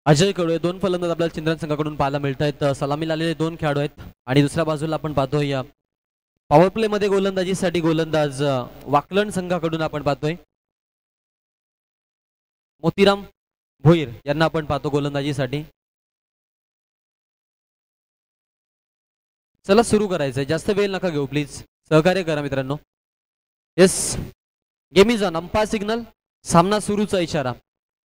अजय कडू दोन फलंदाज आपल्याला चिंद्रन संघाकडून पाहायला मिळत आहेत. सलामीला आलेले दोन खेळाडू आहेत आणि दुसऱ्या बाजूला आपण पाहतोय पॉवर प्ले मध्ये गोलंदाजीसाठी गोलंदाज वाकलन संघाकडून आपण पाहतोय मोतीराम भोईर यांना आपण पाहतो गोलंदाजीसाठी. चला सुरू करायचंय, जास्त वेळ नका घेऊ प्लीज, सहकार्य करा मित्रांनो. Yes, game is on. Umpire signal, सामना सुरूचा इशारा.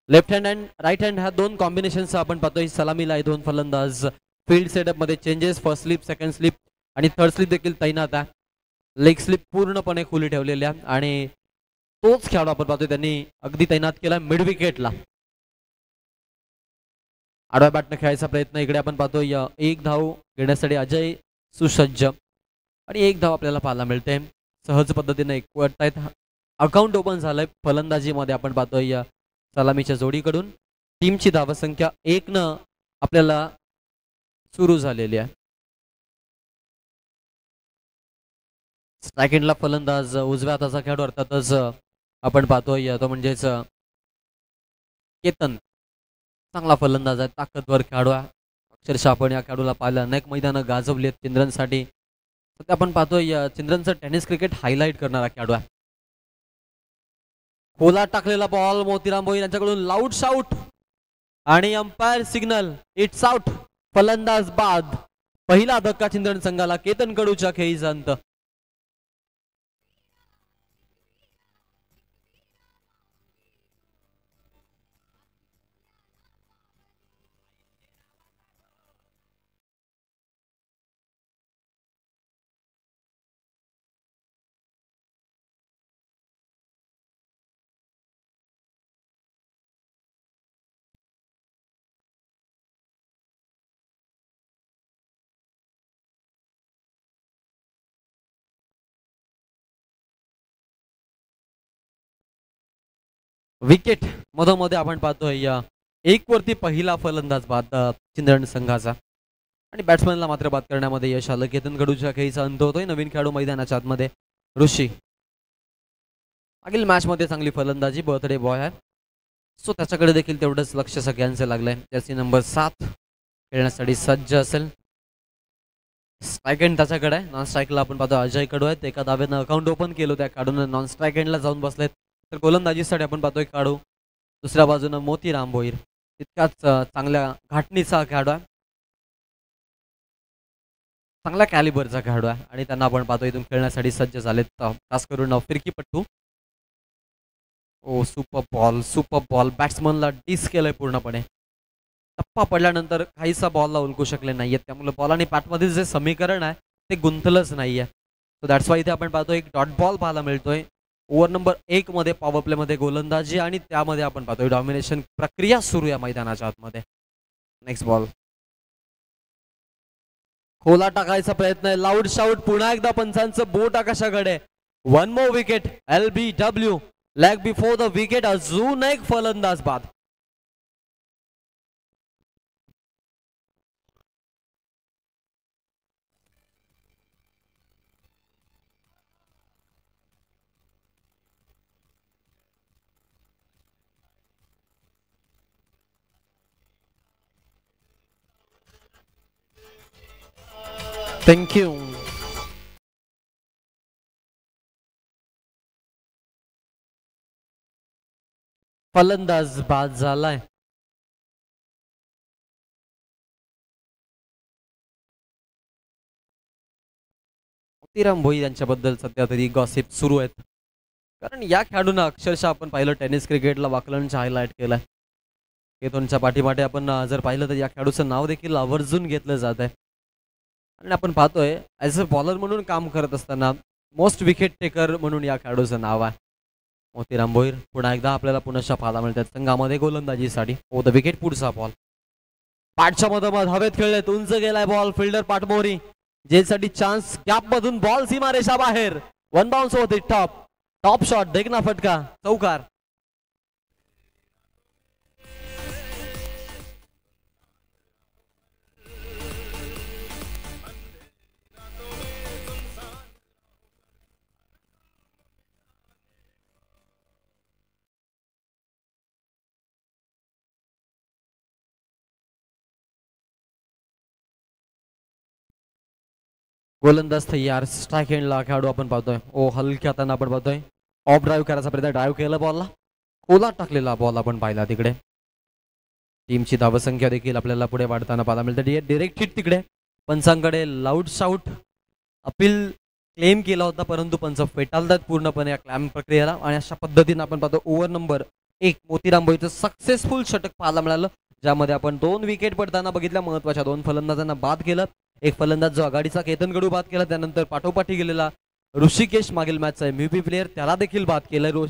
Left hand and right hand ह्या दोन कॉम्बिनेशनचा आपण पाहतोय. सलामीला आहे दोन फलंदाज. फील्ड सेटअप मध्ये changes, first slip, second slip आणि थर्ड स्लिप देखील तैनात आहे. लेग स्लिप पूर्णपणे खुली ठेवलेल्या आणि तोच खेळाडू आपण पाहतोय त्यांनी अगदी तैनात केला मिड विकेटला. आडव्या बॅटने खेळायचा प्रयत्न इकडे आपण पाहतोय. एक धाव घेण्यासाठी अजय सुसज्ज आणि एक धाव आपल्याला पाहायला मिळते. सहज पद्धतीने एकवटतायत. अकाउंट ओपन झालंय फलंदाजीमध्ये आपण पाहतोय सलामीच्या जोडीकडून. टीमची धावसंख्या 1 आपल्याला सुरू झालेली आहे. स्ट्राईक फलंदाज उजव्या हाताचा खेळाडू अर्थातच आपण पाहतोय तो म्हणजेच केतन. चांगला फलंदाज आहे, ताकदवर खेळाडू आहे. अक्षरशः आपण या खेळाडूला पाहिलं, अनेक मैदानं गाजवली आहेत चिंद्रनसाठी. सध्या आपण पाहतोय चिंद्रनचं टेनिस क्रिकेट हायलाइट करणारा खेळाडू आहे. खोला टाकलेला बॉल मोतीराम भोईर यांच्याकडून लाऊड शाउट आणि अंपायर सिग्नल, इट्स आउट. फलंदाज बाद. पहिला धक्का चिंद्रन संघाला केतन कडूच्या खेळीचा अंत. विकेट मधोमध्ये आपण पाहतोय एक वरती पहिला फलंदाज बाद चिंद्रन संघाचा आणि बॅट्समॅनला मात्र बाद करण्यामध्ये यश आलं. केतन कडूच्या खेळीचा अंत होतोय. नवीन खेळाडू मैदानाच्या आतमध्ये ऋषी. मागील मॅच मध्ये चांगली फलंदाजी, बर्थडे बॉय आहे, सो त्याच्याकडे देखील तेवढंच लक्ष सगळ्यांचं लागलंय. जर्सी नंबर 7 खेळण्यासाठी सज्ज असेल. स्ट्राईक एंड त्याच्याकडे आहे. नॉन स्ट्राईकला आपण पाहतो अजय कडू आहेत. एका दाव्यानं अकाउंट ओपन केलं, त्या काढून नॉन स्ट्राईक एंडला जाऊन बसलेत. तर गोलंदाजीसाठी आपण पाहतोय खेळाडू दुसऱ्या बाजूनं मोतीराम भोईर. तितकाच चांगल्या घाटणीचा खेळाडू आहे, चांगल्या कॅलिबरचा खेळाडू आहे आणि त्यांना आपण पाहतो इथून खेळण्यासाठी सज्ज झालेत. खास करून फिरकीपट्टू. ओ सुपर बॉल बॅट्समनला डिस केलंय पूर्णपणे. टप्पा पडल्यानंतर काहीसा बॉलला उलकू शकले नाहीयेत, त्यामुळे बॉल आणि बॅटमध्ये जे समीकरण आहे ते गुंतलंच नाहीये. सो दॅट्स वाय इथे आपण पाहतो एक डॉट बॉल पाहायला मिळतोय. ओव्हर नंबर 1 मध्ये पॉवर प्ले मध्ये गोलंदाजी आणि त्यामध्ये आपण पाहतोय डॉमिनेशन प्रक्रिया सुरू या मैदानाच्या आतमध्ये. Next ball. खोला टाकायचा प्रयत्न आहे, लाऊड शाउट. पुन्हा एकदा पंचांचं बोट आकाशाकडे. 1 more wicket. LBW, leg before the wicket. अजून एक फलंदाज बाद. थँक्यू. फलंदाज बाद झालाय. मोतीराम भोईर यांच्याबद्दल सध्या तरी गॉसिप सुरू आहेत, कारण या खेळाडूंना अक्षरशः आपण पाहिलं टेनिस क्रिकेटला वाकलनच्या हायलाइट केलाय. केतनच्या पाठीमाटे आपण जर पाहिलं तर या खेळाडूचं नाव देखील आवर्जून घेतलं जात आहे आणि आपण पाहतोय ॲज अ बॉलर म्हणून काम करत असताना मोस्ट विकेट टेकर म्हणून या खेळाडूचं नाव आहे मोतीराम भोईर. पुन्हा एकदा आपल्याला पुनश्च पाहायला मिळतात संघामध्ये गोलंदाजीसाठी. Over the wicket. पुढचा बॉल पाठच्या मधोमध हवेत खेळलेत, उंच गेलाय बॉल. फिल्डर पाठमोरी, जेसाठी चान्स. गॅप मधून बॉल सीमारेषा बाहेर. 1 बाउन्स होते. टॉप शॉट, देखना फटका, चौकार. गोलंदाज तयार. स्ट्राईक हँडला खेळाडू आपण पाहतोय. ओ हलक्या हाताने आपण पाहतोय. ऑफ ड्राईव्ह करायचा प्रयत्न, ड्राईव्ह केला बॉलला, ओला टाकलेला बॉल आपण पाहिला तिकडे. टीमची धावसंख्या देखील आपल्याला पुढे वाढताना पाहायला मिळते. डिरेक्ट हिट तिकडे. पंचांकडे लाऊड शाऊट अपील क्लेम केला होता, परंतु पंच फेटाळतात पूर्णपणे या क्लेम प्रक्रियेला. आणि अशा पद्धतीने आपण पाहतो ओव्हर नंबर 1 मोतीराम भोईचं सक्सेसफुल षटक पाहायला मिळालं, ज्यामध्ये आपण 2 विकेट पडताना बघितल्या. महत्वाच्या 2 फलंदाजांना बाद केलं. एक फलंदाज जो आघाडीचा केतन गडू बाद केला, त्यानंतर पाठोपाठी गेलेला ऋषिकेश मागील मॅचचा MVP प्लेअर त्याला देखील बाद केलं.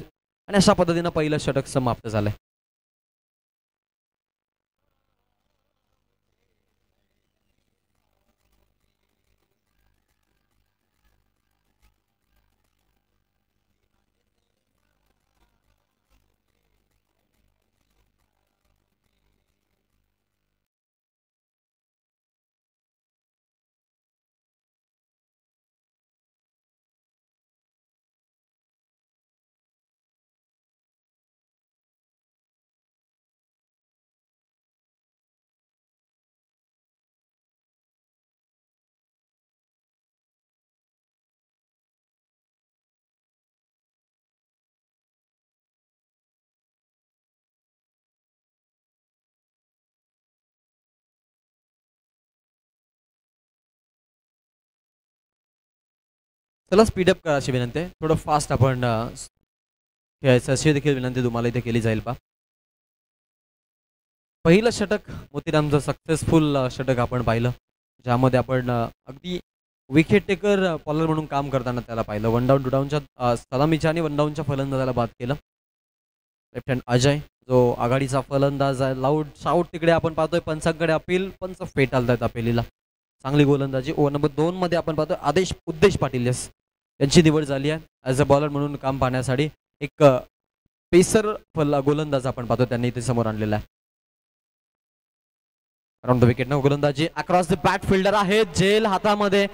आणि अशा पद्धतीनं पहिलं षटक समाप्त झालंय. चला स्पीडअप करा अशी विनंती आहे. थोडं फास्ट आपण खेळायचं अशी देखील विनंती तुम्हाला इथे केली जाईल. पा पहिलं षटक मोतीरामचं सक्सेसफुल षटक आपण पाहिलं, ज्यामध्ये आपण अगदी विकेट टेकर बॉलर म्हणून काम करताना त्याला पाहिलं. 1 डाऊन 2 डाऊनच्या सलामीच्या आणि 1 डाऊनच्या फलंदाजाला बाद केलं. लेफ्ट हँड अजय जो आघाडीचा फलंदाज आहे. लाऊड शाऊट तिकडे आपण पाहतोय. पंचांकडे अपील, पंच फेटाळतायत अपिलीला. चांगली गोलंदाजी. ओव्हर नंबर 2 मध्ये आपण पाहतोय उद्देश पाटील, यस, त्यांची निवड झाली आहे ॲज अ बॉलर म्हणून काम पाहण्यासाठी. एक पेसर गोलंदाज आपण पाहतो त्यांनी इथे समोर आणलेला आहे. अराउंड द विकेट न गोलंदाजी अक्रॉस द बॅट फिल्डर आहे. झेल हातामध्ये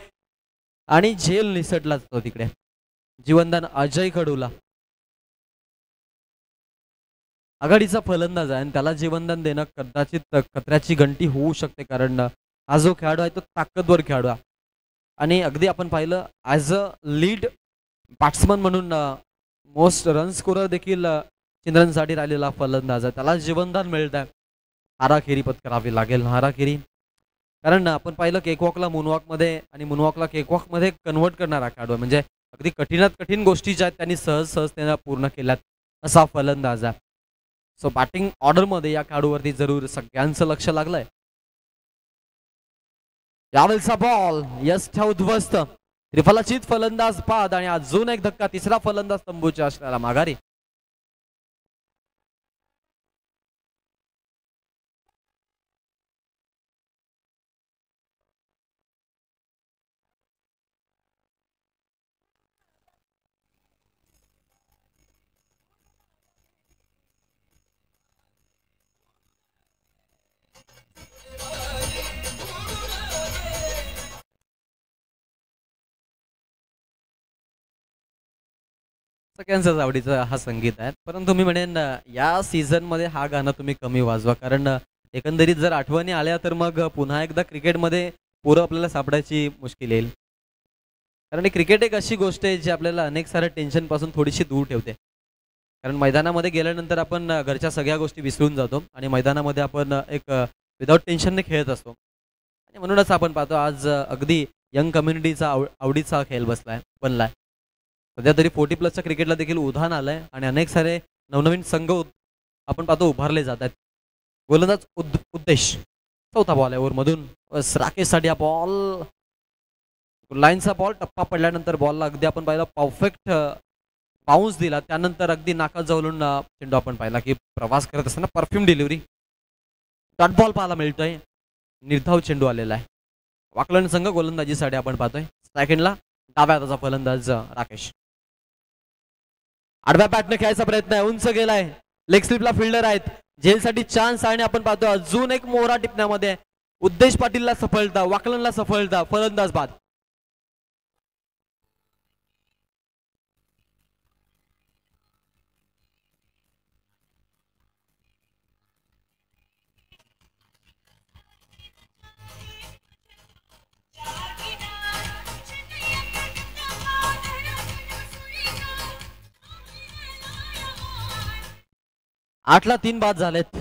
आणि झेल निसटला जातो तिकडे. जीवनदान अजय खडूला. आघाडीचा फलंदाज आहे आणि त्याला जीवनदान देणं कदाचित खतऱ्याची घंटी होऊ शकते, कारण हा जो खेळाडू आहे तो ताकदवर खेळाडू आहे. आणि अगदी आपण पाहिलं ॲज अ लीड बॅट्समन म्हणून मोस्ट रन स्कोरर देखील चिंद्रनसाठी राहिलेला फलंदाज आहे. त्याला जीवनदान मिळत आहे. हाराखेरी पत्करावी लागेल. हाराखेरी, कारण आपण पाहिलं केकवॉकला मूनवॉकमध्ये आणि मूनवॉकला केकवॉकमध्ये कन्वर्ट करणारा खेळाडू आहे. म्हणजे अगदी कठीणात कठीण गोष्टी ज्या आहेत त्यांनी सहज त्यांना पूर्ण केल्यात असा फलंदाज आहे. सो बॅटिंग ऑर्डरमध्ये या खेळाडूवरती जरूर सगळ्यांचं लक्ष लागलंय. यावेळचा बॉल यष्ठ्या उद्ध्वस्त. त्रिफलाचीत फलंदाज बाद आणि अजून एक धक्का. तिसरा फलंदाज तंबूच्या असलेला माघारी. सगळ्यांचाच आवडीचा हा संगीत आहे, परंतु मी म्हणेन या सीझन मध्ये हा गाणं तुम्ही कमी वाजवा, कारण एकंदरीत जर आठवणी आल्या तर मग पुन्हा एकदा क्रिकेटमध्ये पोरं आपल्याला सापडायची मुश्किल येईल. कारण क्रिकेट एक अशी गोष्ट आहे जी आपल्याला अनेक साऱ्या टेन्शन पासून थोडीशी दूर ठेवते. कारण मैदानामध्ये गेल्यानंतर आपण घरच्या सगळ्या गोष्टी विसरून जातो आणि मैदानामध्ये आपण एक विदाउट टेन्शनने खेळत असतो. आणि म्हणूनच आपण पाहतो आज अगदी यंग कम्युनिटीचा आवडीचा खेळ बनलाय. सध्या तरी 40+ क्रिकेटला देखील उधाण आलंय आणि अनेक सारे नवनवीन संघ आपण पाहतो उभारले जात आहेत. गोलंदाज उद्देश. चौथा बॉल आहे ओव्हरमधून. राकेशसाठी हा बॉल, लाईनचा बॉल, टप्पा पडल्यानंतर बॉलला अगदी आपण पाहिला परफेक्ट बाउन्स दिला. त्यानंतर अगदी नाका जवळून चेंडू आपण पाहिला की प्रवास करत असताना परफ्यूम डिलिव्हरी. डॉट बॉल पाहायला मिळतोय. निर्धाव चेंडू आलेला आहे. वाकलन संघ गोलंदाजीसाठी आपण पाहतोय. सेकंडला डाव्या हाताचा फलंदाज राकेश. आडव्या बॅटने खेळायचा प्रयत्न आहे. उंच गेलाय. लेग स्लिपला फिल्डर आहेत. झेलसाठी चान्स आणि आपण पाहतो अजून एक मोहरा टिपण्यामध्ये. उद्देश पाटीलला सफलता, वाकलनला सफलता, फलंदाज बाद. 8ला 3 बाद झालेत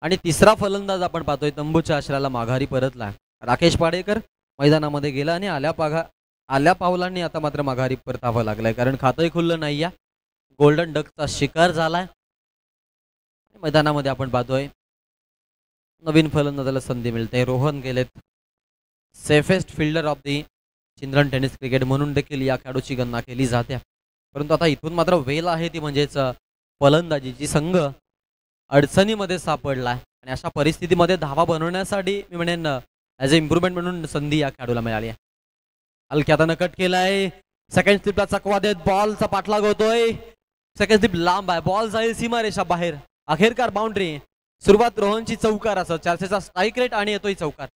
आणि तिसरा फलंदाज आपण पाहतोय तंबूच्या आश्रयाला माघारी परतला. राकेश पाडेकर मैदानामध्ये गेला आणि आल्या पावलांनी आता मात्र माघारी परतावं लागलंय, कारण खातंही खुल्लं नाही या. गोल्डन डकचा शिकार झालाय. मैदानामध्ये आपण पाहतोय नवीन फलंदाजाला संधी मिळते. रोहन गेलेत. Safest fielder of the children tennis cricket म्हणून देखील या खेळाडूची गणना केली जाते. परंतु आता इथून मात्र वेल आहे ती म्हणजेच फलंदाजीची. संघ अडचणीमध्ये सापडलाय आणि अशा परिस्थितीमध्ये धावा बनवण्यासाठी मी म्हणेन ॲज अ इम्प्रुव्हमेंट म्हणून संधी या खेळाडूला मिळाली आहे. हलक्यातानं कट केलाय. सेकंड स्लिपला चकवा देत बॉलचा पाठलाग होतोय. सेकंड स्लिप लांब आहे. बॉल जाईल सीमारेषा बाहेर. अखेरकार बाउंड्री. सुरुवात रोहनची चौकार असं 400चा स्ट्राईक रेट आणि येतोय चौकार.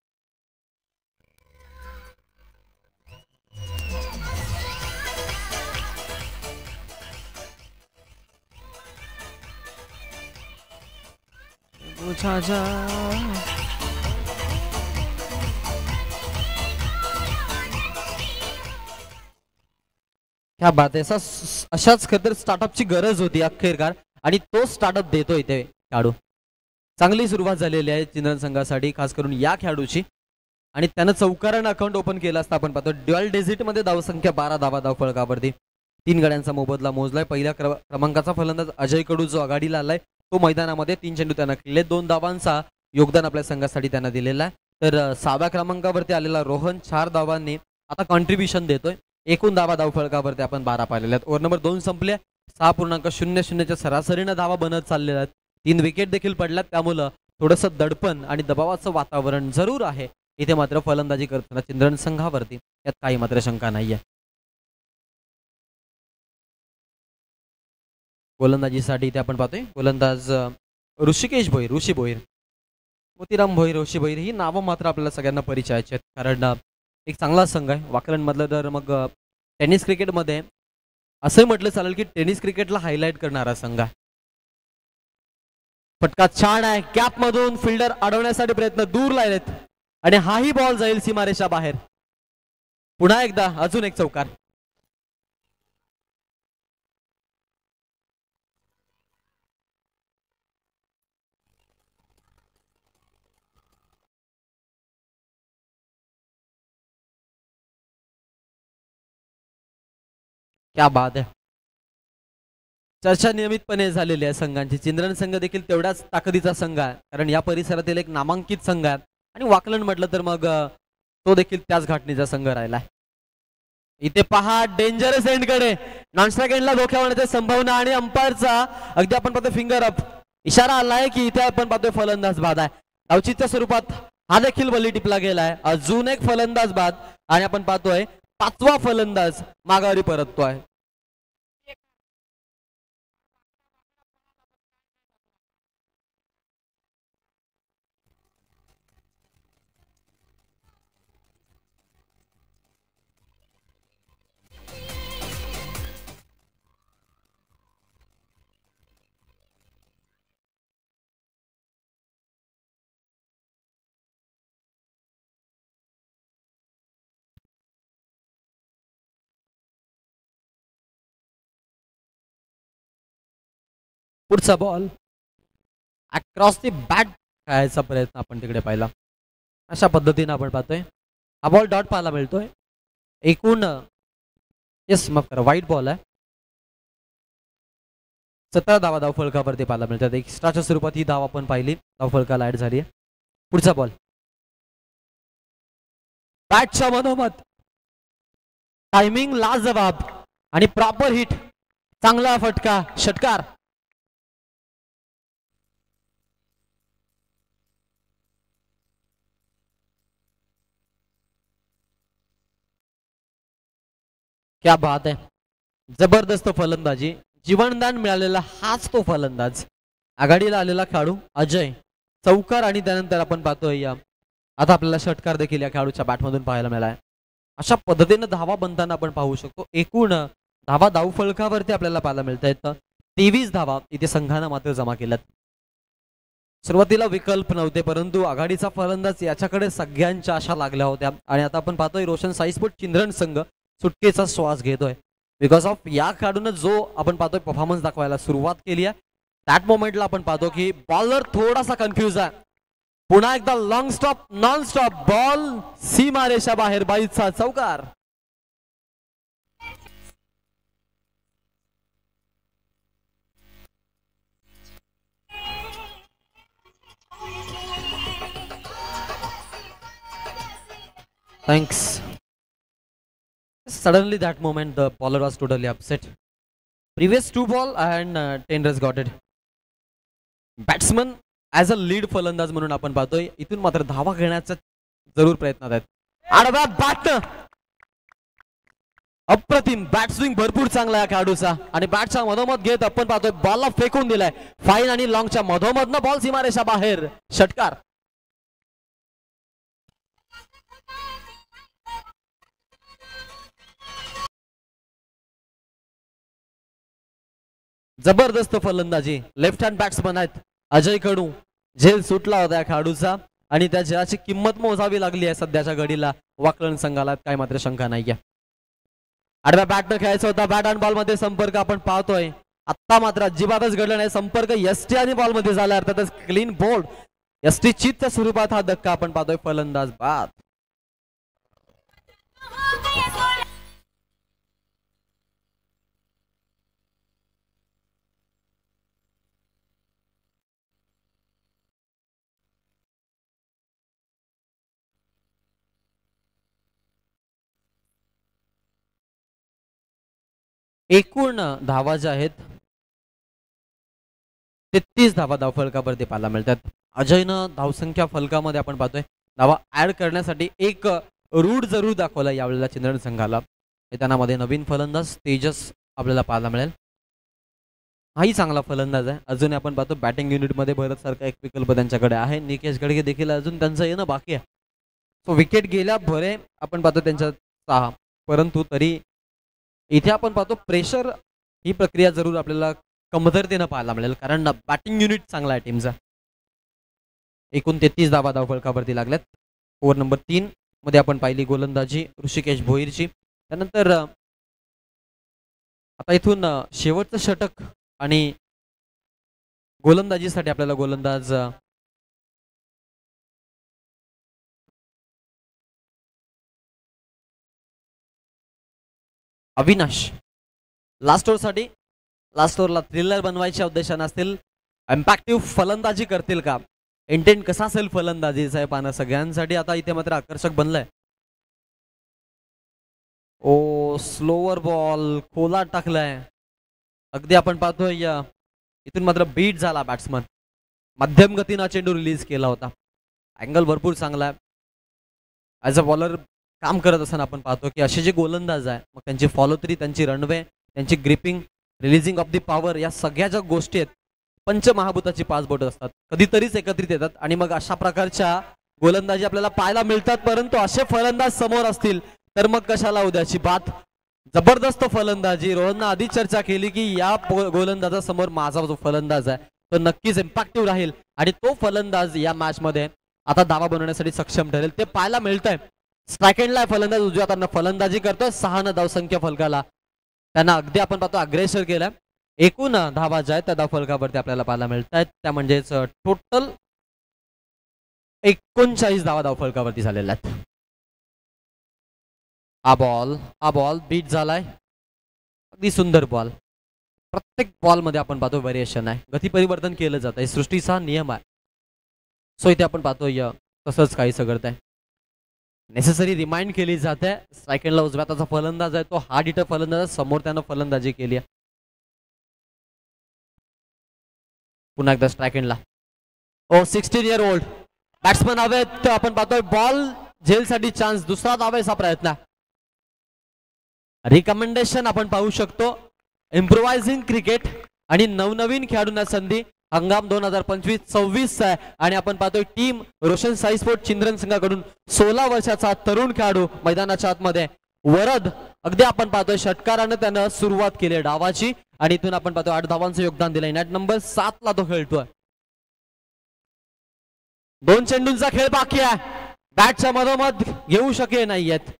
क्या बात आहे. अशाच खरं तर स्टार्टअपची गरज होती अखेरकार आणि तो स्टार्टअप देतोय ते खेळाडू. चांगली सुरुवात झालेली आहे चिल्ड्रन संघासाठी, खास करून या खेळाडूची. आणि त्यानं चौकारानं अकाउंट ओपन केलं असता आपण पाहतो. ड्युअल डिजिटमध्ये धावसंख्या 12 धावा धावफलकावरती 3 गड्यांचा मोबदला मोजलाय. पहिल्या क्रमांकाचा फलंदाज अजय कडू जो आघाडीला आलाय तो मैदानामध्ये 3 चेंडू त्यानं खेळले. 2 धावांचा योगदान आपल्या संघासाठी त्यांना दिलेला आहे. तर 6व्या क्रमांकावरती आलेला रोहन 4 धावांनी आता कॉन्ट्रीब्युशन देतोय. एकूण धावा धावफलकावरती आपण 12 पाहिलेल्या आहेत. ओव्हर नंबर 2 संपल्या. 6.00च्या सरासरीनं धावा बनत चाललेल्या आहेत. 3 विकेट देखील पडल्यात. त्यामुळं थोडंसं दडपण आणि दबावाचं वातावरण जरूर आहे इथे मात्र फलंदाजी करताना चिल्ड्रन संघावरती. यात काही मात्र शंका नाहीये. गोलंदाजीसाठी इथे आपण पाहतोय गोलंदाज ऋषिकेश भोईर, ऋषी भोईर, मोतीराम भोईर, ऋषी भोईर ही नावं मात्र आपल्याला सगळ्यांना परिचयाची आहेत. कारण एक चांगला संघ आहे वाकरणमधलं. तर मग टेनिस क्रिकेटमध्ये असंही म्हटलं चालेल की टेनिस क्रिकेटला हायलाइट करणारा संघ आहे. फटका छान आहे. कॅप मधून फिल्डर अडवण्यासाठी प्रयत्न दूर लावलेत आणि हाही बॉल जाईल सीमारेषा बाहेर. पुन्हा एकदा अजून एक चौकार. क्या बात आहे. चर्चा नियमितपणे झालेली आहे संघांची. चिल्ड्रन संघ देखील तेवढाच ताकदीचा संघ आहे, कारण या परिसरातील एक नामांकित संघ आहे. आणि वाकलन म्हटलं तर मग तो देखील त्याच घाटणीचा संघ राहिलाय. इथे पहा डेंजरस एंडकडे नॉन स्ट्राईक एंडला धोक्या होण्याची संभावना आणि अंपायरचा अगदी आपण पाहतो फिंगर अप इशारा आलाय की इथे आपण पाहतोय फलंदाज बाद आहे. अवचितच्या स्वरूपात हा देखील बली टिपला गेलाय. अजून एक फलंदाज बाद आणि आपण पाहतोय 5वा फलंदाज माघारी परततोय. पुढचा बॉल अक्रॉस दी बॅट खेळायचा प्रयत्न आपण तिकडे पाहिला. अशा पद्धतीने आपण पाहतोय हा बॉल डॉट पाहायला मिळतोय. एकूण येस माफ करा वाईट बॉल आहे. 17 धावा धावफलकावरती पाहायला मिळतात. एक्स्ट्राच्या स्वरूपात ही धाव आपण पाहिली धावफलकाला ऍड झाली आहे. पुढचा बॉल बॅटच्या मधोमध टायमिंग लाजवाब आणि प्रॉपर हिट. चांगला फटका षटकार. क्या बात आहे. जबरदस्त फलंदाजी. जीवनदान मिळालेला हाच तो फलंदाज. आघाडीला आलेला खेळाडू अजय चौकार आणि त्यानंतर आपण पाहतोय आता आपल्याला षटकार देखील या खेळाडूच्या बॅटमधून पाहायला मिळालाय. अशा पद्धतीने धावा बनताना आपण पाहू शकतो. एकूण धावा धावफलकावरती आपल्याला पाहायला मिळत आहेत 23 धावा इथे संघानं मात्र जमा केल्यात. सुरुवातीला विकल्प नव्हते, परंतु आघाडीचा फलंदाज याच्याकडे सगळ्यांच्या आशा लागल्या होत्या. आणि आता आपण पाहतोय रोशन साईस्पोर्ट चिल्ड्रन संघ सुटकेचा श्वास घेतोय बिकॉज ऑफ या खेळाडून जो आपण पाहतोय परफॉर्मन्स दाखवायला सुरुवात केली आहे. दॅट मोमेंटला आपण पाहतो की बॉलर थोडासा कन्फ्युज आहे. पुन्हा एकदा long stop non stop ball सीमारेषा बाहेर बाईचा चौकार. Thanks. Suddenly that moment the bowler was totally upset. Previous 2 ball and 10 runs got it. Batsman as a lead फलंदाज म्हणून आपण पाहतोय इथून मात्र धावा घेण्याचा जरूर प्रयत्नात आहेत. आडव्या बॅट अप्रतिम बॅट स्विंग भरपूर चांगला आहे खेळाडूचा आणि बॅटच्या मधोमध घेत आपण पाहतोय बॉलला फेकून दिलाय. फाईन आणि लॉंगच्या मधोमधनं बॉल सीमारेषा बाहेर. षटकार. जबरदस्त फलंदाजी. लेफ्ट हँड बॅट्समन आहेत अजय कडू. झेल सुटला होता या खेळाडूचा आणि त्या झेलाची किंमत मोजावी लागली आहे सध्याच्या घडीला वाकलन संघाला. काय मात्र शंका नाही. आडव्या बॅटनं खेळायचा होता. बॅट आणि बॉल मध्ये संपर्क आपण पाहतोय. आता मात्र अजिबातच घडला नाही संपर्क. एसटी आणि बॉल मध्ये झाला अर्थातच क्लीन बोल्ड. एसटी चित्त स्वरूपात हा धक्का आपण पाहतोय. फलंदाज बाद. एकूण धावा ज्या आहेत 33 धावा धावफलकावरती पाहायला मिळतात. अजयनं धावसंख्या फलकामध्ये आपण पाहतोय धावा ऍड करण्यासाठी एक रूट जरूर दाखवला यावेळेला चिंदण संघाला. मैदानामध्ये नवीन फलंदाज तेजस आपल्याला पाहायला मिळेल. हाही चांगला फलंदाज आहे. अजून आपण पाहतो बॅटिंग युनिटमध्ये भरत सारखा एक विकल्प त्यांच्याकडे आहे. निकेश गडगे देखील अजून त्यांचं येणं बाकी आहे. सो विकेट गेल्या भरे आपण पाहतो त्यांच्या 6 परंतु तरी इथे आपण पाहतो प्रेशर ही प्रक्रिया जरूर आपल्याला कमतरतेनं पाहायला मिळेल कारण बॅटिंग युनिट चांगला आहे टीमचा. एकूण 33 धावा धावफलकावरती लागल्यात. ओव्हर नंबर 3 मध्ये आपण पाहिली गोलंदाजी ऋषिकेश भोईरची. त्यानंतर आता इथून शेवटचं षटक आणि गोलंदाजीसाठी आपल्याला गोलंदाज अविनाश लास्ट ओव्हरसाठी लास्ट ओव्हरला थ्रिलर बनवायच्या उद्देशाने असतील. इम्पॅक्टिव्ह फलंदाजी करतील का. इंटेंट कसा असेल फलंदाजीचा आहे पाहणं सगळ्यांसाठी आता इथे मात्र आकर्षक बनलंय. ओ स्लोवर बॉल खोला टाकलाय. अगदी आपण पाहतोय इथून मात्र बीट झाला बॅट्समन. मध्यम गतीनं चेंडू रिलीज केला होता. अँगल भरपूर चांगला आहे. ॲज अ बॉलर काम करत असताना आपण पाहतो की असे जे गोलंदाज आहे मग त्यांची फॉलो थ्री त्यांची रनवे त्यांची gripping releasing of the power या सगळ्या ज्या गोष्टी आहेत पंचमहाभूताची 5 बोट असतात कधीतरीच एकत्रित येतात आणि मग अशा प्रकारच्या गोलंदाजी आपल्याला पाहायला मिळतात. परंतु असे फलंदाज समोर असतील तर मग कशाला उद्याची बात. जबरदस्त फलंदाजी. रोहननं आधी चर्चा केली की या गोलंदाजासमोर माझा जो फलंदाज आहे तो नक्कीच इम्पॅक्टिव्ह राहील आणि तो फलंदाज या मॅच मध्ये आता दावा बनवण्यासाठी सक्षम ठरेल ते पाहायला मिळतंय. स्ट्राईक एंडला फलंदाज उजव्या हाताने फलंदाजी करतोय. 6 धावसंख्या फलकाला त्यांना अगदी आपण पाहतो अग्रेसर केलाय. एकूण धावा ज्या आहेत त्या धावफलकावरती आपल्याला पाहायला मिळत आहेत त्या म्हणजेच टोटल 39 धावा धावफलकावरती झालेल्या आहेत. हा बॉल बीट झालाय. अगदी सुंदर बॉल. प्रत्येक बॉल मध्ये आपण पाहतो व्हेरिएशन आहे. गती परिवर्तन केलं जात आहे. सृष्टीचा नियम आहे. सो इथे आपण पाहतोय तसंच काही सगळं आहे. नेसेसरी रिमाइंड केली जाते. स्ट्राईक एंडला उजव्या हाताचा फलंदाज आहे तो हार्ड हिटर फलंदाज समोर त्यानं फलंदाजी केली आहे. पुन्हा एकदा स्ट्राईक एंडला 16 इयर ओल्ड बॅट्समन हवेत. आपण पाहतोय बॉल झेलसाठी चान्स. दुसरा धावेचा प्रयत्न. रिकमेंडेशन आपण पाहू शकतो. इम्प्रोवायझिंग क्रिकेट आणि नवनवीन खेळाडूंना संधी. हंगाम 2025-26 आहे आणि आपण पाहतोय टीम रोशन साई स्पोर्ट चिंद्रन संघाकडून 16 वर्षाचा तरुण खेळाडू मैदानाच्या आतमध्ये वरद. अगदी आपण पाहतोय षटकारानं त्यानं सुरुवात केली डावाची आणि इथून आपण पाहतोय 8 धावांचं योगदान दिलंय. नॅट नंबर 7 ला तो खेळतोय. 2 चेंडूंचा खेळ बाकी आहे. बॅटच्या मधोमध घेऊ शके नाहीयेत.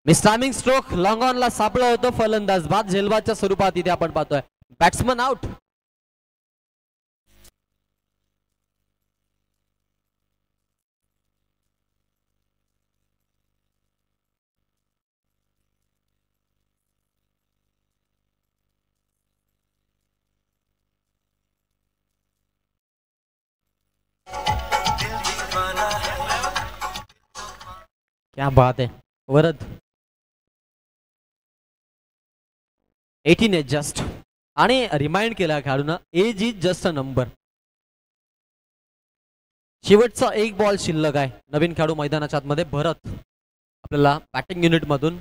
मिस्टामिंग स्ट्रोक लॉंग ऑन ला सापडलं होतं. फलंदाज बाद झेलबादच्या स्वरूपात इथे आपण पाहतोय. Batsman out. क्या बात आहे. वरद 18 एज जस्ट आणि रिमाइंड केला खेळाडूंना age is just a number. शेवटचा एक बॉल शिल्लक आहे. नवीन खेळाडू मैदानाच्या आतमध्ये भरत आपल्याला बॅटिंग युनिट मधून.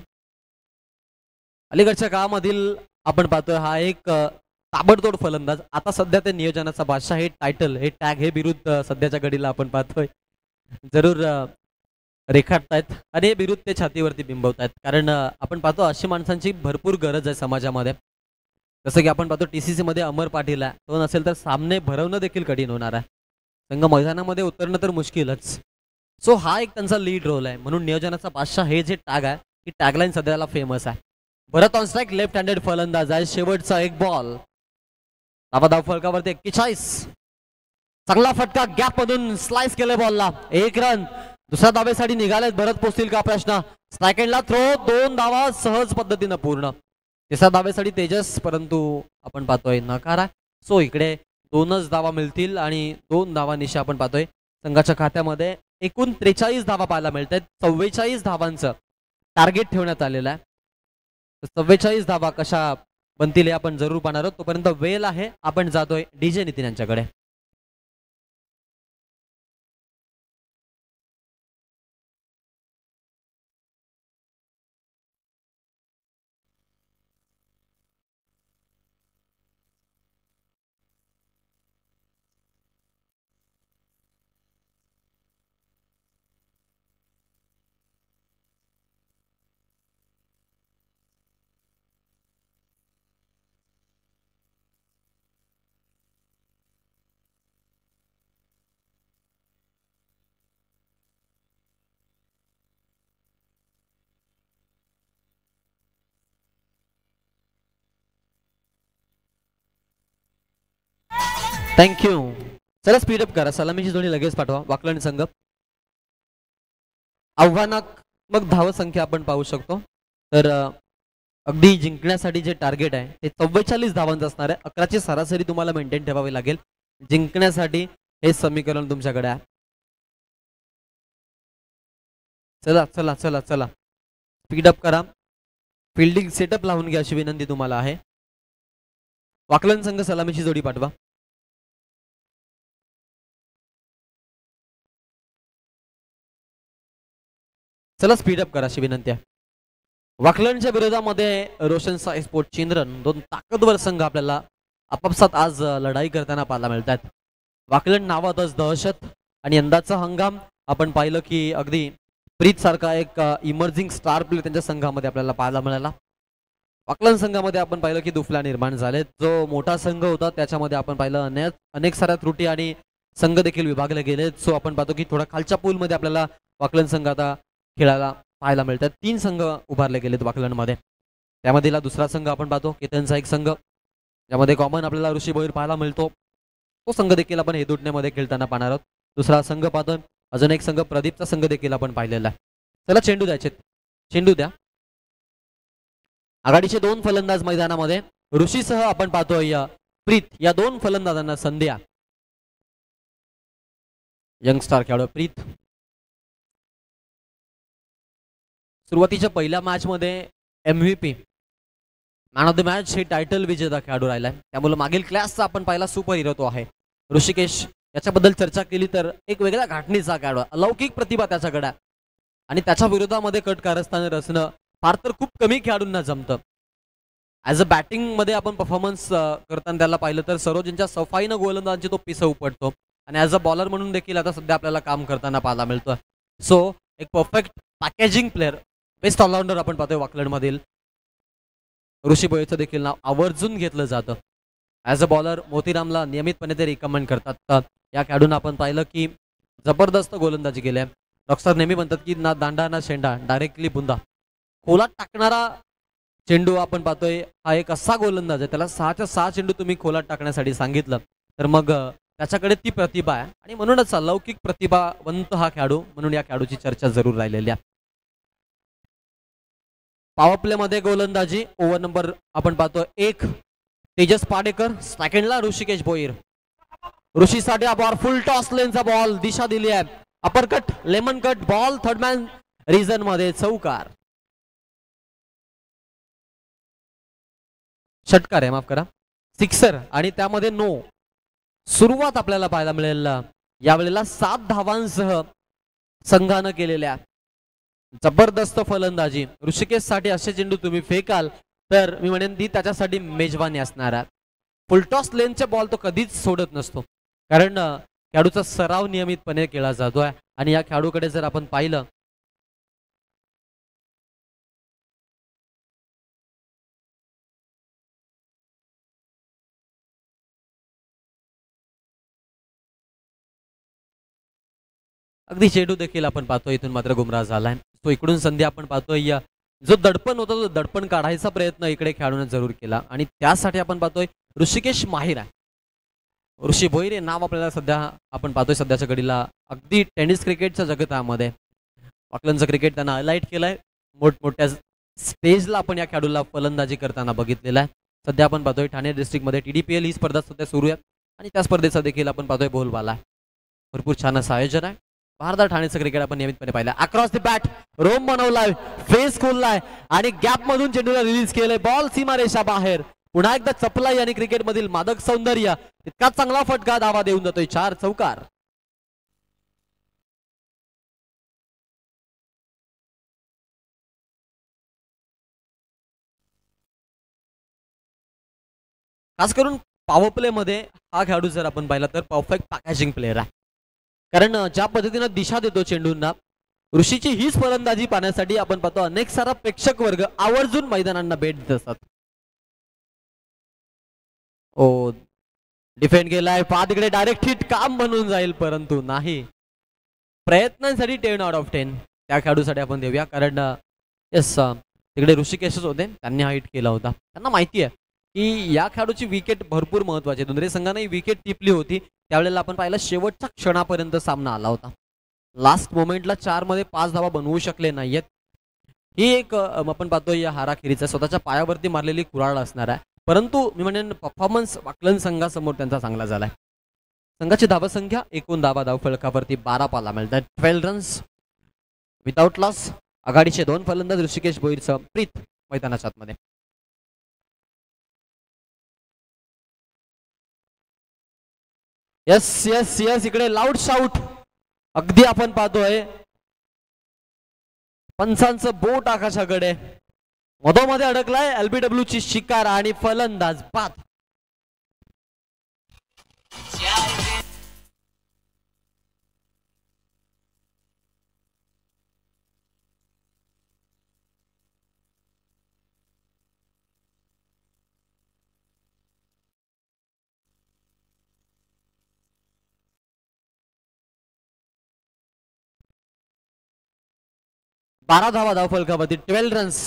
अलीकडच्या काळामधील आपण पाहतोय हा एक ताबडतोड फलंदाज. आता सध्या ते नियोजनाचा बादशाह हे टायटल हे टॅग हे बिरुद सध्याच्या घडीला आपण पाहतोय जरूर रेखाटतायत आणि हे बिरुद ते छातीवरती बिंबवतायत. कारण आपण पाहतो अशी माणसांची भरपूर गरज आहे समाजामध्ये. जसं की आपण पाहतो TCC मध्ये अमर पाटील आहे. तो नसेल तर सामने भरवणं देखील कठीण होणार आहे. संघ मैदानामध्ये उतरणं तर मुश्किलच. सो हा एक त्यांचा लीड रोल आहे. म्हणून नियोजनाचा बादशाह हे जे टॅग आहे ही टॅगलाईन सध्याला फेमस आहे. Bharat on strike left handed फलंदाज आहे. शेवटचा एक बॉल. धाव फलकावरती 41. चांगला फटका गॅप मधून स्लाइस केले बॉलला. 1 रन. दुसऱ्या धावेसाठी निघालेत. भरत पोचतील का प्रश्न. स्ट्राईक एंडला थ्रो. 2 धावा सहज पद्धतीनं पूर्ण. तिसऱ्या धावेसाठी तेजस परंतु आपण पाहतोय नकार आहे. सो इकडे 2च धावा मिळतील आणि 2 धावांनिशी आपण पाहतोय संघाच्या खात्यामध्ये एकूण 43 धावा पाहायला मिळत आहेत. 44 धावांचं टार्गेट ठेवण्यात आलेलं आहे. 44 धावा कशा बनतील हे आपण जरूर पाहणार आहोत. तोपर्यंत वेल आहे. आपण जातोय DJ नितीन यांच्याकडे. थँक्यू. चला स्पीडअप करा. सलामीची जोडी लगेच पाठवा. वाकलन संघ आव्हानात्मक धाव संख्या आपण पाहू शकतो. तर अगदी जिंकण्यासाठी जे टार्गेट आहे ते 44 धावांचं असणार आहे. 11ची सरासरी तुम्हाला मेंटेन ठेवावी लागेल जिंकण्यासाठी. हे समीकरण तुमच्याकडे आहे. चला चला चला चला स्पीडअप करा. फिल्डिंग सेटअप लावून घ्या अशी विनंती तुम्हाला आहे. वाकलन संघ सलामीची जोडी पाठवा. चला स्पीडअप करा अशी विनंती आहे. वाकलनच्या विरोधामध्ये रोशन साई स्पोर्ट चिंद्रन 2 ताकदवर संघ आपल्याला आपापसात आज लढाई करताना पाहायला मिळत आहेत. वाकलन नावातच दहशत आणि यंदाचा हंगाम आपण पाहिलं की अगदी प्रीत सारखा एक इमर्जिंग स्टार प्लेयर त्यांच्या संघामध्ये आपल्याला पाहायला मिळाला. वाकलन संघामध्ये आपण पाहिलं की दुफला निर्माण झाले. जो मोठा संघ होता त्याच्यामध्ये आपण पाहिलं अनेक साऱ्या त्रुटी आणि संघ देखील विभागले गेले. सो आपण पाहतो की थोडा खालच्या पूलमध्ये आपल्याला वाकलन संघ आता खेळायला पाहायला मिळतात. 3 संघ उभारले गेलेत वाकलनमध्ये. त्यामधील दुसरा संघ आपण पाहतो केतनचा एक संघ ज्यामध्ये कॉमन आपल्याला ऋषी भोईर पाहायला मिळतो. तो संघ देखील आपण हेदुटण्यामध्ये खेळताना पाहणार आहोत. दुसरा संघ पाहतो अजून एक संघ प्रदीपचा संघ देखील आपण पाहिलेला आहे. चला चेंडू द्यायचे. चेंडू द्या. आघाडीचे 2 फलंदाज मैदानामध्ये. ऋषीसह आपण पाहतोय प्रीत. या 2 फलंदाजांना संधी. यंगस्टार खेळाडू प्रीत सुरुवातीच्या पहिल्या मॅच मध्ये MVP man of the match हे टायटल विजेता खेळाडू राहिलाय. त्यामुळे मागील क्लासचा आपण पाहिला सुपर हिरो तो आहे ऋषिकेश. याच्याबद्दल चर्चा केली तर एक वेगळ्या घाटणीचा खेळाडू. अलौकिक प्रतिभा त्याच्याकडे आणि त्याच्या विरोधामध्ये कट कारस्थान रचणं फार तर खूप कमी खेळाडूंना जमतं. ॲज अ बॅटिंग मध्ये आपण परफॉर्मन्स करताना त्याला पाहिलं तर सरोजच्या सफाईनं गोलंदाजांची तो पिसं उपटतो आणि ॲज अ बॉलर म्हणून देखील आता सध्या आपल्याला काम करताना पाहायला मिळतं. सो एक perfect packaging player best allrounder आपण पाहतोय वाकलड मधील. ऋषी भोईरचं देखील नाव आवर्जून घेतलं जातं. ॲज अ बॉलर मोतीरामला नियमितपणे ते रिकमेंड करतात. या खेळाडूंना आपण पाहिलं की जबरदस्त गोलंदाजी केली आहे. डॉक्टर नेहमी म्हणतात की ना दांडा ना शेंडा डायरेक्टली बुंदा. खोलात टाकणारा चेंडू आपण पाहतोय हा एक असा गोलंदाज आहे. त्याला 6च्या 6 चेंडू तुम्ही खोलात टाकण्यासाठी सांगितलं तर मग त्याच्याकडे ती प्रतिभा आहे आणि म्हणूनच अलौकिक प्रतिभावंत हा खेळाडू म्हणून या खेळाडूची चर्चा जरूर राहिलेली आहे. पॉवर प्ले मध्ये गोलंदाजी ओव्हर नंबर आपण पाहतो 1 तेजस पाडेकर. सेकंडला ऋषिकेश भोईर. ऋषीसाठी फुल टॉस लेनचा बॉल दिशा दिली आहे. अपर कट लेमन cut ball third man region मध्ये चौकार, षटकार आहे माफ करा, सिक्सर आणि त्यामध्ये नो. सुरुवात आपल्याला पाहायला मिळेल यावेळेला 7 धावांसह संघानं केलेल्या जबरदस्त फलंदाजी. ऋषिकेशसाठी असे चेंडू तुम्ही फेकाल तर मी म्हणेन ती त्याच्यासाठी मेजवानी असणार आहे. फुलटॉस लेनचे बॉल तो कधीच सोडत नसतो, कारण खेळाडूचा सराव नियमितपणे केला जातोय. आणि या खेळाडूकडे जर आपण पाहिलं अगदी चेंडू देखील आपण पाहतोय इथून मात्र गुमराह झालाय. तो इकडून संधी आपण पाहतोय, जो दडपण होता तो दडपण काढायचा प्रयत्न इकडे खेळाडूने जरूर केला आणि त्यासाठी आपण पाहतोय ऋषिकेश माहिर आहे. ऋषी भोईर नाव आपल्याला सध्या आपण पाहतोय सध्याच्या घडीला अगदी टेनिस क्रिकेटच्या जगतामध्ये ऑकलंडचं क्रिकेट त्यांना हायलाइट केलंय. मोठमोठ्या स्टेजला आपण या खेळाडूला फलंदाजी करताना बघितलेला आहे. सध्या आपण पाहतोय ठाणे डिस्ट्रिक्टमध्ये TDPL ही स्पर्धा सध्या सुरू आहे आणि त्या स्पर्धेचा देखील आपण पाहतोय बोलबाला आहे. भरपूर छान असं आयोजन आहे. भारतात ठाण्याचं क्रिकेट आपण नियमितपणे पाहिलं. अक्रॉस द बॅट रोम बनवलाय, फेस खोललाय आणि गॅप मधून चेंडूला रिलीज केलंय. बॉल सीमारेषा बाहेर. पुन्हा एकदा चपलाई आणि क्रिकेटमधील मादक सौंदर्य. इतका चांगला फटका धावा देऊन जातोय. 4 चौकार. खास करून पॉवर प्ले मध्ये हा खेळाडू जर आपण पाहिला तर परफेक्ट पॅकेजिंग प्लेअर आहे, कारण ज्या पद्धतीनं दिशा देतो चेंडूंना. ऋषीची हीच फलंदाजी पाहण्यासाठी आपण पाहतो अनेक सारा प्रेक्षक वर्ग आवर्जून मैदानांना भेट देत असतात. ओ डिफेंड केलाय, पाद इकडे डायरेक्ट हिट काम बनून जाईल परंतु नाही. प्रयत्नांसाठी 10 आउट ऑफ 10 त्या खेळाडूसाठी आपण देऊया, कारण येस तिकडे ऋषिकेशच होते, त्यांनी हा हिट केला होता. त्यांना माहिती आहे की या खेळाडूची विकेट भरपूर महत्वाची आहे. दुसरे संघाने विकेट टिपली होती त्यावेळेला आपण पाहिलं शेवटच्या क्षणापर्यंत सामना आला होता. लास्ट मोमेंटला 4 मध्ये 5 धावा बनवू शकले नाहीयेत. ही एक आपण पाहतोय या हाराखेरीचा स्वतःच्या पायावरती मारलेली कुऱ्हाड असणार आहे, परंतु मी म्हणेन परफॉर्मन्स ऑकलंड संघासमोर त्यांचा चांगला झालाय. संघाची धावसंख्या एकूण धाव फलकावरती 12 पाहायला मिळतात. 12 रन्स विदाउट लॉस. आघाडीचे 2 फलंदाज ऋषिकेश भोईरसह प्रीत मैदानाच्या आतमध्ये. यस यस यस इकडे लाऊड शाऊट. अगदी आपण पाहतोय पंचांचं बोट आकाशाकडे. मधोमध्ये अडकलाय LBW ची शिकार आणि फलंदाज बाद. बारा धावा धावफलकावरती 12 रन्स.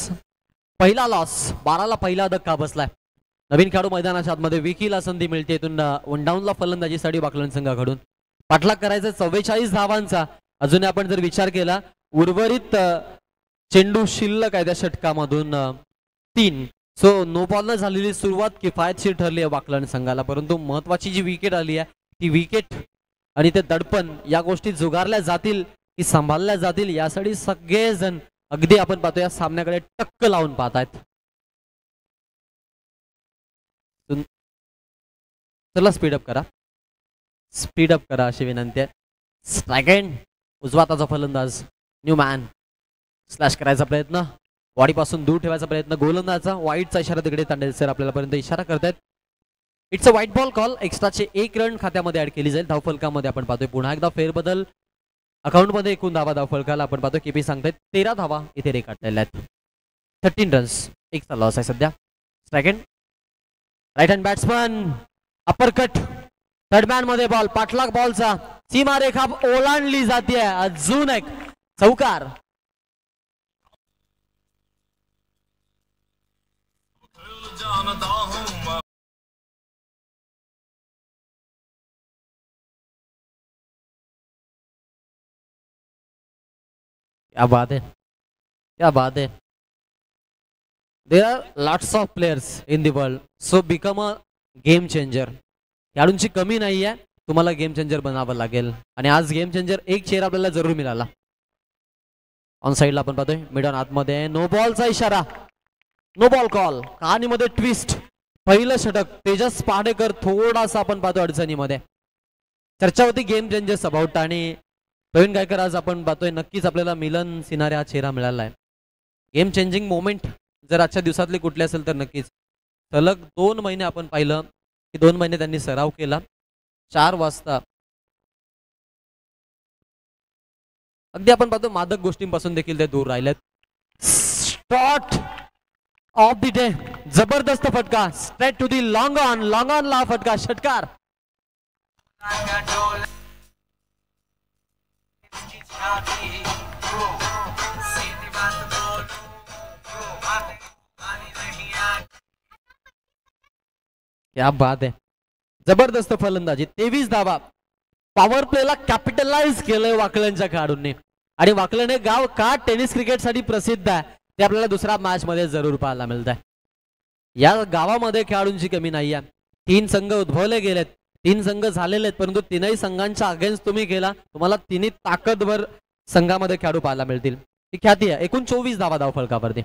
पहिला लॉस. 12ला पहिला धक्का बसलाय. नवीन खेळाडू मैदानाच्या आतमध्ये विकीला संधी मिळते. इथून वन डाऊनला फलंदाजीसाठी ऑकलंड संघाकडून पाठलाग करायचा 44 धावांचा. अजून आपण जर विचार केला उर्वरित चेंडू शिल्लक आहे त्या षटकामधून 3. सो नो बॉलनं झालेली सुरुवात किफायतशीर ठरली आहे ऑकलंड संघाला, परंतु महत्वाची जी विकेट आली आहे ती विकेट आणि ते दडपण या गोष्टी जुगारल्या जातील की सांभाळल्या जातील यासाठी सगळेजण अगदी आपण पाहतो या सामन्याकडे टक्क लावून पाहत आहेत. चला स्पीडअप करा, स्पीडअप करा अशी विनंती आहे. स्ट्राइक एंड उजवा हाताचा फलंदाज न्यूमॅन स्लॅश करायचा प्रयत्न, बॉडीपासून दूर ठेवायचा प्रयत्न. गोलंदाजा वाईटचा इशारा तिकडे तांडेल सर आपल्याला पर्यंत इशारा करतायत. It's a wide ball call. एक्स्ट्राचे 1 रन खात्यामध्ये ऍड केली जाईल. धावफलकामध्ये आपण पाहतोय पुन्हा एकदा फेरबदल. अकाउंटमध्ये एकूण धावा धावफलकाला आपण पाहतो केपी सांगतायत 13 धावा इथे रेखाटलेल्या आहेत. 13 रन्स. 1 चा लॉस आहे सध्या. Second right hand batsman upper cut third man मध्ये बॉल. पाठलाग बॉलचा सीमारेखा ओलांडली जाते. अजून एक चौकार. क्या बात है, क्या बात है. There are lots of players in the world, so become a game changer. खेळाडूंची कमी नाही आहे, तुम्हाला गेम चेंजर बनावं लागेल आणि आज गेम चेंजर एक चेहरा आपल्याला जरूर मिळाला. ऑन साईडला आपण पाहतोय मिड ऑन आतमध्ये नो बॉलचा इशारा, नो बॉल कॉल. कहाणीमध्ये ट्विस्ट, पहिलं षटक तेजस पाडेकर थोडासा आपण पाहतो अडचणीमध्ये. चर्चा होती गेम चेंजर्स अबाउट आणि प्रवीण गायकर आज आपण पाहतोय नक्कीच आपल्याला मिलन सिनारे हा चेहरा मिळाला आहे. गेम चेंजिंग मोमेंट जर आजच्या दिवसातली कुठली असेल तर नक्कीच सलग 2 महिने आपण पाहिलं की 2 महिने त्यांनी सराव केला. 4 वाजता अगदी आपण पाहतो मादक गोष्टींपासून देखील ते दूर राहिलेत. स्पॉट ऑफ द डे, जबरदस्त फटका straight to the long on ला फटका, षटकार. क्या बात आहे, जबरदस्त फलंदाजी. 23 धावा पॉवर प्लेला कॅपिटलाइज केलंय वाकलनच्या खेळाडूंनी. आणि वाकलन हे गाव का टेनिस क्रिकेटसाठी प्रसिद्ध आहे ते आपल्याला दुसऱ्या मॅच मध्ये जरूर पाहायला मिळत आहे. या गावामध्ये खेळाडूंची कमी नाही आहे. 3 संघ उद्भवले गेलेत, 3 संघ झालेले आहेत, परंतु 3ही संघांच्या अगेन्स्ट तुम्ही केला तुम्हाला 3ही ताकदवर संघामध्ये खेळाडू पाहायला मिळतील. ही ख्याती आहे. एकूण 24 धावा धाव फलकावरती.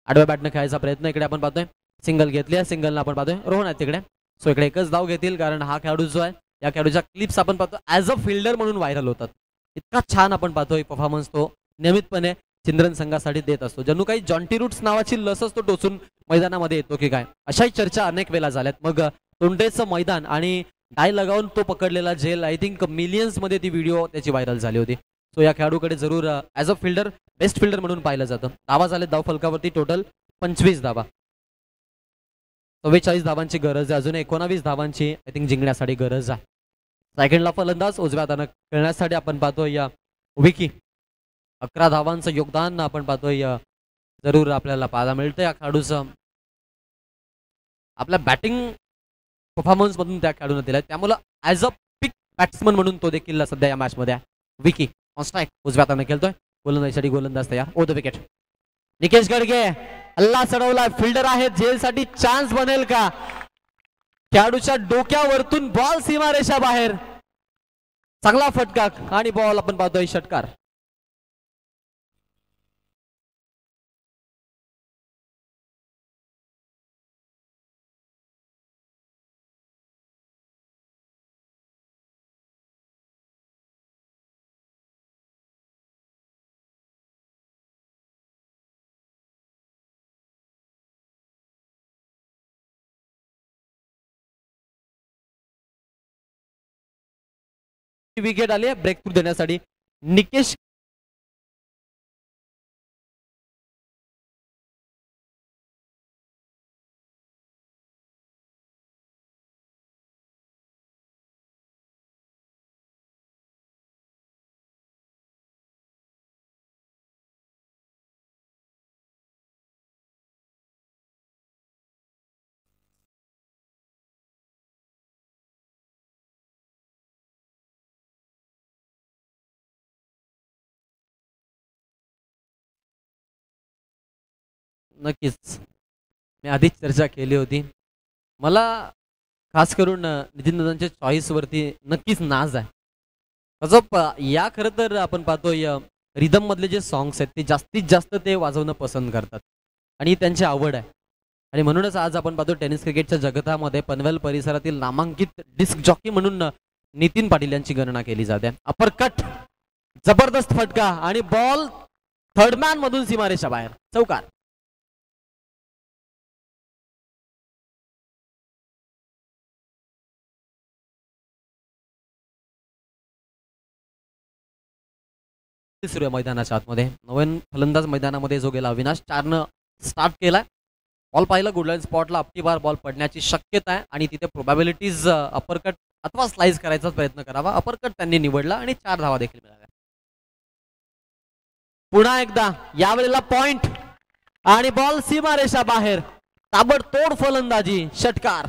आडव्या बॅटनं खेळायचा प्रयत्न इकडे आपण पाहतोय. सिंगल घेतली आहे, सिंगलला आपण पाहतोय रोहन आहे तिकडे. सो इकडे एकच धाव घेतील कारण हा खेळाडू जो आहे या खेळाडूच्या क्लिप्स आपण पाहतो ऍज अ फिल्डर म्हणून व्हायरल होतात. इतका छान आपण पाहतोय परफॉर्मन्स तो नियमितपणे चिंद्रन संघासाठी देत असतो. जणू काही जॉन्टी रूट्स नावाची लसच तो टोचून मैदानामध्ये येतो की काय, अशाही चर्चा अनेक वेळा झाल्यात. मग तोंडेचं मैदान आणि डाय लगावून तो पकडलेला झेल, आय थिंक मिलियन्स मध्ये ती व्हिडिओ त्याची व्हायरल झाली होती. सो या खेळाडूकडे जरूर as a fielder best fielder म्हणून पाहिलं जातं. धावा झाले धाव फलकावरती टोटल 25 धावा. 44 धावांची गरज आहे, अजून 19 धावांची आय थिंक जिंकण्यासाठी गरज आहे. सेकंडला फलंदाज उजव्या हातानं खेळण्यासाठी आपण पाहतोय या विकी. 11 धावांचं योगदान आपण पाहतोय जरूर आपल्याला पाहायला मिळतं या खेळाडूचं. आपल्या बॅटिंग परफॉर्मन्स मधून त्या खेळाडूने दिलाय, त्यामुळे ऍज अ पिक बॅट्समन म्हणून तो देखील सध्या या मॅच मध्ये आहे. विकी ऑन स्ट्राईक उजव्या हाताने खेळतोय, गोलंदाजीसाठी गोलंदाज तयार. ओ द विकेट. निकेश गडगे हल्ला चढवला, फिल्डर आहे, झेलसाठी चान्स बनेल का? खेळाडूच्या डोक्यावरतून बॉल सीमारेषा बाहेर, चांगला फटका आणि बॉल आपण पाहतोय षटकार. विकेट आली आहे ब्रेक थ्रू देण्यासाठी. निकेश नक्कीच मी आधीच चर्चा केली होती. मला खास करून नितीन दादांच्या चॉईस वरती नक्कीच नाज आहे. या खरं तर आपण पाहतोय रिदम मधले जे सॉंग्स आहेत ते जास्तीत जास्त ते वाजवणं पसंत करतात आणि त्यांची आवड आहे. आणि म्हणूनच आज आपण पाहतो टेनिस क्रिकेटच्या जगतामध्ये पनवेल परिसरातील नामांकित डिस्क जॉकी म्हणून नितीन पाटील यांची गणना केली जाते. अपरकट, जबरदस्त फटका आणि बॉल थर्ड मॅन मधून सीमारेषा बाहेर, चौकार. सुरू आहे मैदानाच्या आतमध्ये. नवीन फलंदाज मैदानामध्ये जो गेला अविनाश चारनं स्टार्ट केलाय. बॉल पाहिलं गुडलाईन स्पॉटला आपटी बार बॉल पडण्याची शक्यता आहे आणि तिथे प्रोबॅबिलिटीज अपरकट अथवा स्लाइस करायचा प्रयत्न करावा. अपरकट त्यांनी निवडला आणि 4 धावा देखील मिळाल्या. पुन्हा एकदा यावेळेला पॉइंट आणि बॉल सीमारेषा बाहेर, ताबडतोड फलंदाजी, षटकार.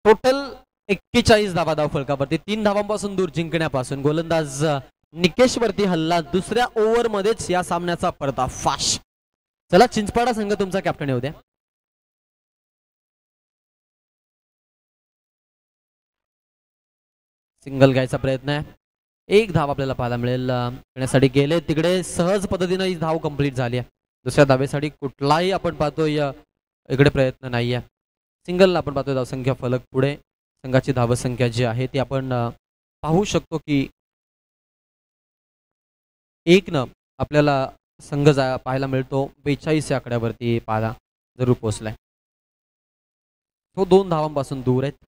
टोटल 41 धावा धाव फलकावरती. 3 धावांपासून दूर जिंकण्यापासून गोलंदाज निकेश वरती हल्ला. दुसऱ्या ओव्हर मध्येच या सामन्याचा पर्दाफाश. चला चिंचपाडा संघ तुमचा कॅप्टन येऊ द्या. सिंगल घ्यायचा प्रयत्न आहे. एक धाव आपल्याला पाहायला मिळेल करण्यासाठी गेले तिकडे सहज पद्धतीनं ही धाव कंप्लीट झाली आहे. दुसऱ्या धावेसाठी कुठलाही आपण पाहतोय इकडे प्रयत्न नाही आहे. सिंगलला आपण पाहतोय धावसंख्या फलक पुढे संघाची धावसंख्या जी आहे ती आपण पाहू शकतो की 1 आपल्याला संघ पाहायला मिळतो 42 या आकड्यावरती पाहायला जरूर पोहोचलाय. तो 2 धावांपासून दूर आहेत.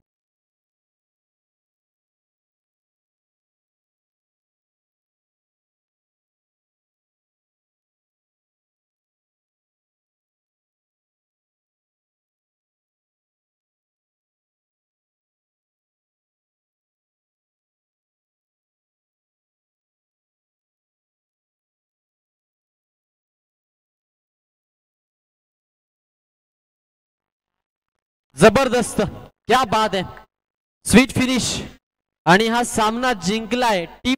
जबरदस्त, क्या बात आहे, स्वीट फिनिश आणि हा सामना जिंकलाय टीम